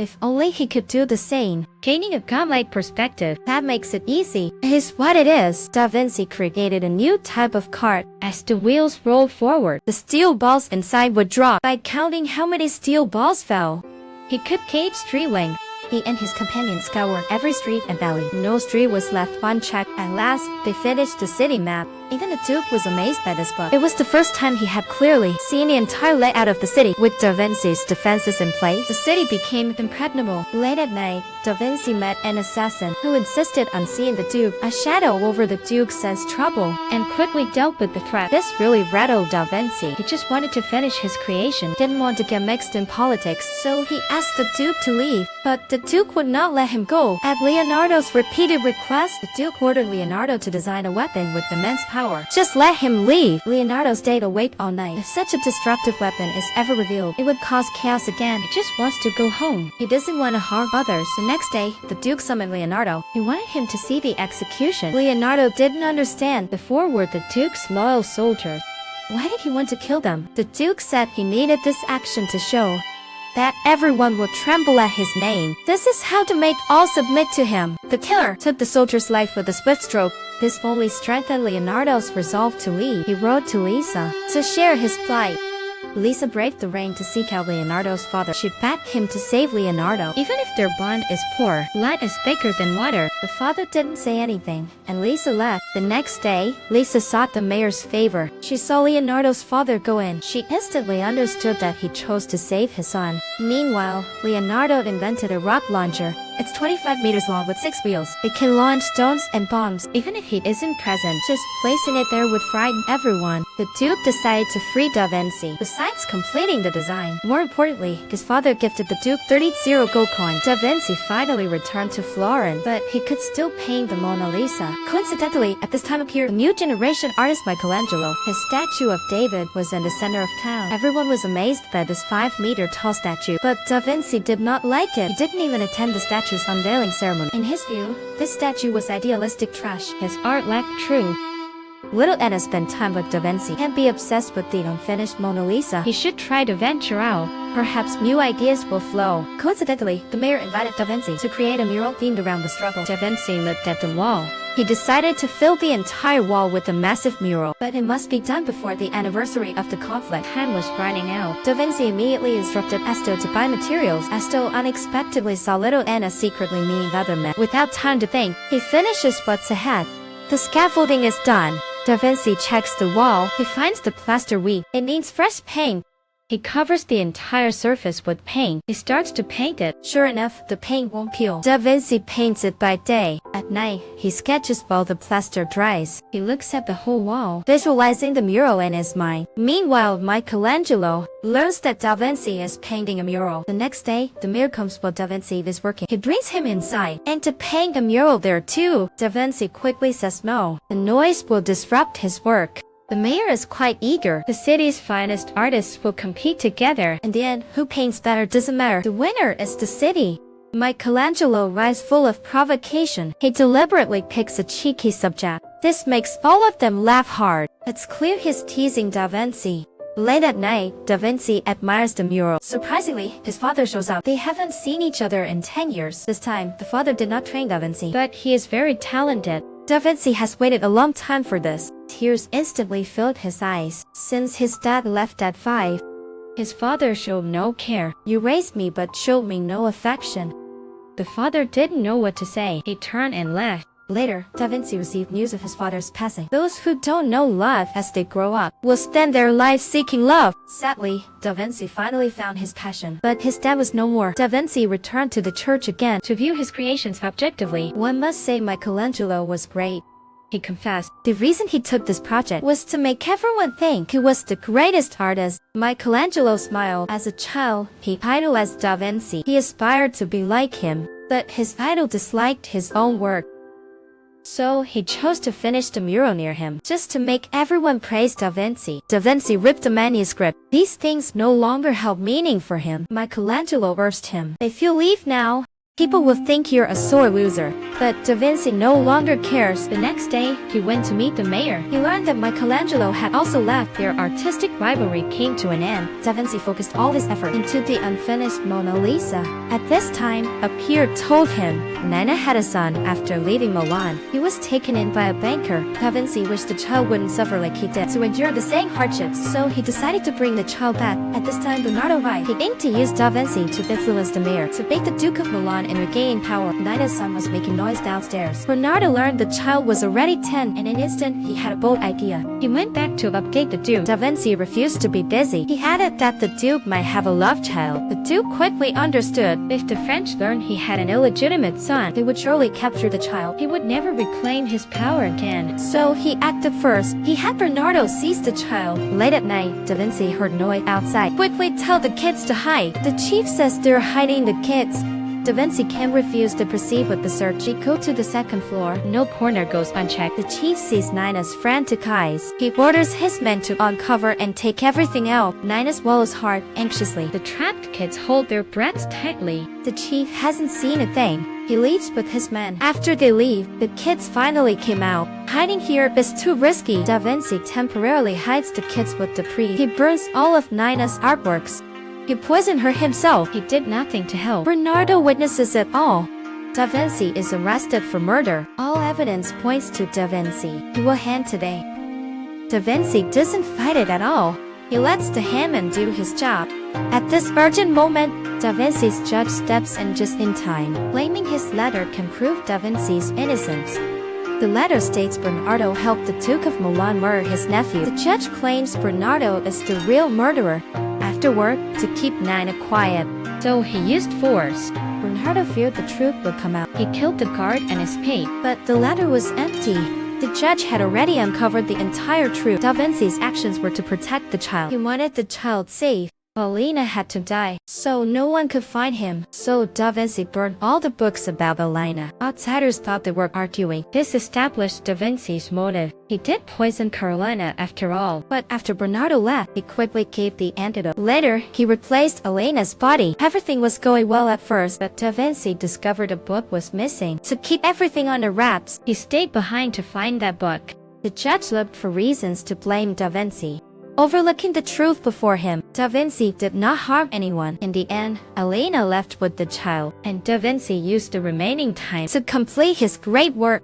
If only he could do the same. Gaining a godlike perspective, that makes it easy. It is what it is. Da Vinci created a new type of cart. As the wheels rolled forward, the steel balls inside would drop by counting how many steel balls fell. He could gauge street length. He and his companions scoured every street and alley. No street was left unchecked. At last, they finished the city map. Even the Duke was amazed by this book. It was the first time he had clearly seen the entire layout of the city. With Da Vinci's defenses in place, the city became impregnable. Late at night, Da Vinci met an assassin who insisted on seeing the Duke. A shadow over the Duke sensed trouble and quickly dealt with the threat. This really rattled Da Vinci. He just wanted to finish his creation, didn't want to get mixed in politics, so he asked the Duke to leave. But the Duke would not let him go. At Leonardo's repeated request, the Duke ordered Leonardo to design a weapon with immense power. Just let him leave. Leonardo stayed awake all night. If such a destructive weapon is ever revealed, it would cause chaos again. He just wants to go home. He doesn't want to harm others. The next day, the Duke summoned Leonardo. He wanted him to see the execution. Leonardo didn't understand. The four were the Duke's loyal soldiers. Why did he want to kill them? The Duke said he needed this action to show that everyone will tremble at his name. This is how to make all submit to him. The killer took the soldier's life with a swift stroke. This only strengthened Leonardo's resolve to leave. He wrote to Lisa to share his plight. Lisa braved the rain to seek out Leonardo's father. She begged him to save Leonardo. Even if their bond is poor, light is thicker than water. The father didn't say anything, and Lisa left. The next day, Lisa sought the mayor's favor. She saw Leonardo's father go in. She instantly understood that he chose to save his son. Meanwhile, Leonardo invented a rock launcher. It's 25 meters long with 6 wheels. It can launch stones and bombs. Even if he isn't present, just placing it there would frighten everyone. The Duke decided to free Da Vinci, besides completing the design. More importantly, his father gifted the Duke 30 gold coins. Da Vinci finally returned to Florence, but he could still paint the Mona Lisa. Coincidentally, at this time appeared a new generation artist Michelangelo. His statue of David was in the center of town. Everyone was amazed by this 5-meter-tall statue, but Da Vinci did not like it. He didn't even attend the statue's unveiling ceremony. In his view, this statue was idealistic trash. His art lacked truth. Little Anna spent time with Da Vinci. Can't be obsessed with the unfinished Mona Lisa. He should try to venture out. Perhaps new ideas will flow. Coincidentally, the mayor invited Da Vinci to create a mural themed around the struggle. Da Vinci looked at the wall. He decided to fill the entire wall with a massive mural, but it must be done before the anniversary of the conflict. Time was running out. Da Vinci immediately instructed Esto to buy materials. Esto unexpectedly saw little Anna secretly meeting other men. Without time to think, he finishes what's ahead. The scaffolding is done. Da Vinci checks the wall. He finds the plaster weak. It needs fresh paint. He covers the entire surface with paint. He starts to paint it. Sure enough, the paint won't peel. Da Vinci paints it by day. At night, he sketches while the plaster dries. He looks at the whole wall, visualizing the mural in his mind. Meanwhile, Michelangelo learns that Da Vinci is painting a mural. The next day, the mayor comes while Da Vinci is working. He brings him inside and to paint a mural there too. Da Vinci quickly says no. The noise will disrupt his work. The mayor is quite eager. The city's finest artists will compete together. In the end, who paints better doesn't matter. The winner is the city. Michelangelo arrives full of provocation. He deliberately picks a cheeky subject. This makes all of them laugh hard. It's clear he's teasing Da Vinci. Late at night, Da Vinci admires the mural. Surprisingly, his father shows up. They haven't seen each other in 10 years. This time, the father did not train Da Vinci, but he is very talented. Da Vinci has waited a long time for this. Tears instantly filled his eyes. Since his dad left at 5, his father showed no care. You raised me but showed me no affection. The father didn't know what to say. He turned and left. Later, Da Vinci received news of his father's passing. Those who don't know love as they grow up will spend their lives seeking love. Sadly, Da Vinci finally found his passion, but his dad was no more. Da Vinci returned to the church again to view his creations objectively. One must say Michelangelo was great. He confessed the reason he took this project was to make everyone think he was the greatest artist. Michelangelo smiled. As a child, he idolized Da Vinci. He aspired to be like him, but his idol disliked his own work. So he chose to finish the mural near him, just to make everyone praise Da Vinci. Da Vinci ripped the manuscript. These things no longer held meaning for him. Michelangelo urged him, "If you leave now, People will think you're a sore loser. But Da Vinci no longer cares. The next day, he went to meet the mayor. He learned that Michelangelo had also left. Their artistic rivalry came to an end. Da Vinci focused all his effort into the unfinished Mona Lisa. At this time, a peer told him Nina had a son after leaving Milan. He was taken in by a banker. Da Vinci wished the child wouldn't suffer like he did to endure the same hardships, so he decided to bring the child back. At this time, Bernardo died. He aimed to use Da Vinci to influence the mayor to make the Duke of Milan and regain power. Nina's son was making noise downstairs. Bernardo learned the child was already 10. In an instant, he had a bold idea. He went back to update the Duke. Da Vinci refused to be busy. He added that the Duke might have a love child. The Duke quickly understood. If the French learned he had an illegitimate son, they would surely capture the child. He would never reclaim his power again. So he acted first. He had Bernardo seize the child. Late at night, Da Vinci heard noise outside. Quickly tell the kids to hide. The chief says they're hiding the kids. Da Vinci can't refuse to proceed with the search. He goes to the second floor. No corner goes unchecked. The chief sees Nina's frantic eyes. He orders his men to uncover and take everything out. Nina swallows hard, anxiously. The trapped kids hold their breaths tightly. The chief hasn't seen a thing. He leaves with his men. After they leave, the kids finally came out. Hiding here is too risky. Da Vinci temporarily hides the kids with the priest. He burns all of Nina's artworks. He poisoned her himself. He did nothing to help. Bernardo witnesses it all. Da Vinci is arrested for murder. All evidence points to Da Vinci. He will hang today. Da Vinci doesn't fight it at all. He lets the hangman do his job. At this urgent moment, Da Vinci's judge steps in just in time. Claiming his letter can prove Da Vinci's innocence. The letter states Bernardo helped the Duke of Milan murder his nephew. The judge claims Bernardo is the real murderer. Afterward, to keep Nina quiet, so he used force. Bernardo feared the truth would come out. He killed the guard and escaped, but the letter was empty. The judge had already uncovered the entire truth. Da Vinci's actions were to protect the child. He wanted the child safe. Paulina had to die, so no one could find him. So Da Vinci burned all the books about Paulina. Outsiders thought they were arguing. This established Da Vinci's motive. He did poison Carolina after all. But after Bernardo left, he quickly gave the antidote. Later, he replaced Elena's body. Everything was going well at first, but Da Vinci discovered a book was missing. To keep everything under wraps, he stayed behind to find that book. The judge looked for reasons to blame Da Vinci. Overlooking the truth before him, Da Vinci did not harm anyone. In the end, Elena left with the child, and Da Vinci used the remaining time to complete his great work.